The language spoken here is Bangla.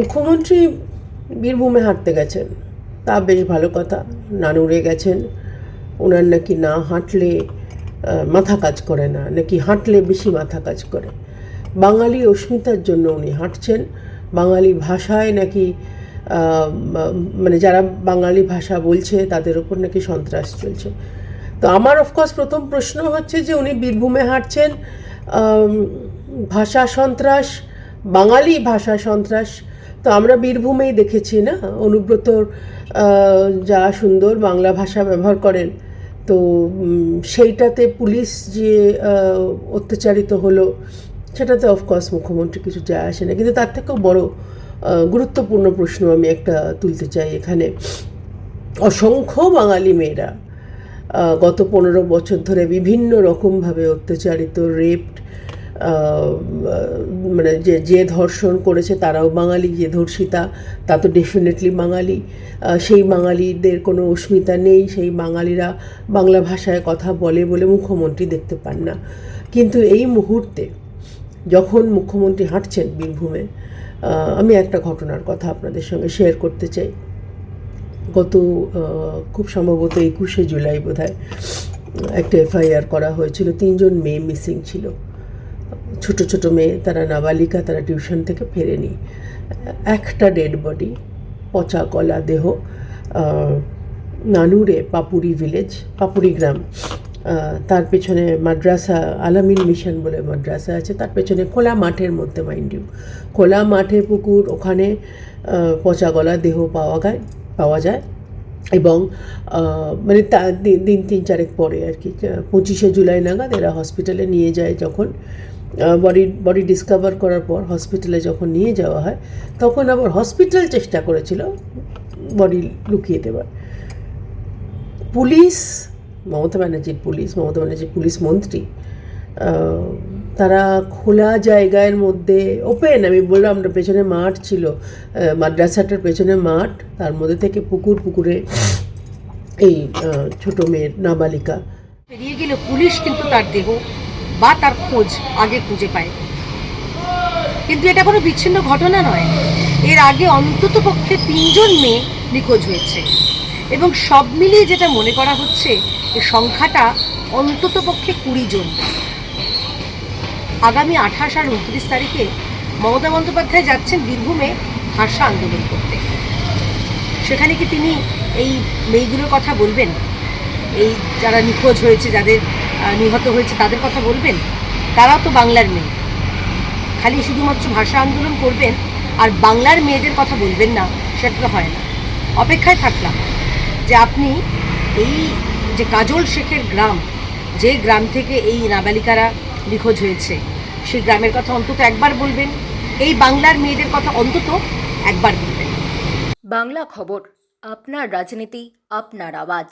মুখ্যমন্ত্রী বীরভূমে হাঁটতে গেছেন, তা বেশ ভালো কথা। নানুরে গেছেন, ওনার নাকি না হাঁটলে মাথা কাজ করে না, নাকি হাঁটলে বেশি মাথা কাজ করে। বাঙালি অস্মিতার জন্য উনি হাঁটছেন। বাঙালি ভাষায় নাকি মানে যারা বাঙালি ভাষা বলছে তাদের ওপর নাকি সন্ত্রাস চলছে। তো আমার অফকোর্স প্রথম প্রশ্ন হচ্ছে যে উনি বীরভূমে হাঁটছেন, ভাষা সন্ত্রাস, বাঙালি ভাষা সন্ত্রাস তো আমরা বীরভূমেই দেখেছি না। অনুব্রতর যা সুন্দর বাংলা ভাষা ব্যবহার করেন, তো সেইটাতে পুলিশ যে অত্যাচারিত হলো সেটাতে অফকোর্স মুখ্যমন্ত্রী কিছু যায় আসে না। কিন্তু তার থেকেও বড় গুরুত্বপূর্ণ প্রশ্ন আমি একটা তুলতে চাই এখানে। অসংখ্য বাঙালি মেয়েরা গত 15 বছর ধরে বিভিন্ন রকমভাবে অত্যাচারিত, রেপড, মানে যে ধর্ষণ করেছে তারাও বাঙালি, যে ধর্ষিতা তা তো ডেফিনেটলি বাঙালি। সেই বাঙালিদের কোনো অস্মিতা নেই, সেই বাঙালিরা বাংলা ভাষায় কথা বলে বলে মুখ্যমন্ত্রী দেখতে পান না। কিন্তু এই মুহূর্তে যখন মুখ্যমন্ত্রী হাঁটছেন বীরভূমে, আমি একটা ঘটনার কথা আপনাদের সঙ্গে শেয়ার করতে চাই। গত খুব সম্ভবত 21শে জুলাই বোধহয় একটা এফআইআর করা হয়েছিল। 3জন মেয়ে মিসিং ছিল, ছোট ছোট মেয়ে, তারা নাবালিকা, তারা টিউশন থেকে ফেরেনি। একটা ডেড বডি, পচা গলা দেহ, নানুরে পাপুরি ভিলেজ, পাপুরি গ্রাম, তার পেছনে মাদ্রাসা, আলামিন মিশন বলে মাদ্রাসা আছে, তার পেছনে খোলা মাঠের মধ্যে, মাইন্ড ইউ, খোলা মাঠে পুকুর, ওখানে পচা গলা দেহ পাওয়া যায়। এবং মানে দিন 3-4 পরে আর কি, 25শে জুলাই নাগাদ এরা হসপিটালে নিয়ে যায়। যখন বডি ডিসকভার করার পর হসপিটালে যখন নিয়ে যাওয়া হয়, তখন আবার হসপিটাল চেষ্টা করেছিল বডি লুকিয়ে দেওয়ার। পুলিশ, মমতা ব্যানার্জির পুলিশ মন্ত্রী, তারা খোলা জায়গার মধ্যে, ওপেন, আমি বললাম, আমরা পেছনে মাঠ ছিল, মাদ্রাসাটার পেছনে মাঠ, তার মধ্যে থেকে পুকুরে এই ছোট মেয়ের, নাবালিকা বেরিয়ে গেল, পুলিশ কিন্তু তার দেহ বা তার খোঁজ আগে খুঁজে পায়। কিন্তু এটা কোনো বিচ্ছিন্ন ঘটনা নয়, এর আগে অন্তত পক্ষে 3জন মেয়ে নিখোঁজ হয়েছে এবং সব মিলিয়ে যেটা মনে করা হচ্ছে এই সংখ্যাটা অন্তত পক্ষে 20 জন। আগামী 28 আর 29 তারিখে মমতা বন্দ্যোপাধ্যায় যাচ্ছেন বীরভূমে ভাষা আন্দোলন করতে। সেখানে কি তিনি এই মেয়েগুলোর কথা বলবেন? এই যারা নিখোঁজ হয়েছে, যাদের নিহত হয়েছে তাদের কথা বলবেন? তারাও তো বাংলার মেয়ে। খালি শুধুমাত্র ভাষা আন্দোলন করবেন আর বাংলার মেয়েদের কথা বলবেন না, সেটা তো হয় না। অপেক্ষায় থাকলাম যে আপনি এই যে কাজল শেখের গ্রাম, যে গ্রাম থেকে এই নাবালিকারা নিখোঁজ হয়েছে, সেই গ্রামের কথা অন্তত একবার বলবেন, এই বাংলার মেয়েদের কথা অন্তত একবার বলবেন। বাংলা খবর, আপনার রাজনীতি, আপনার আওয়াজ।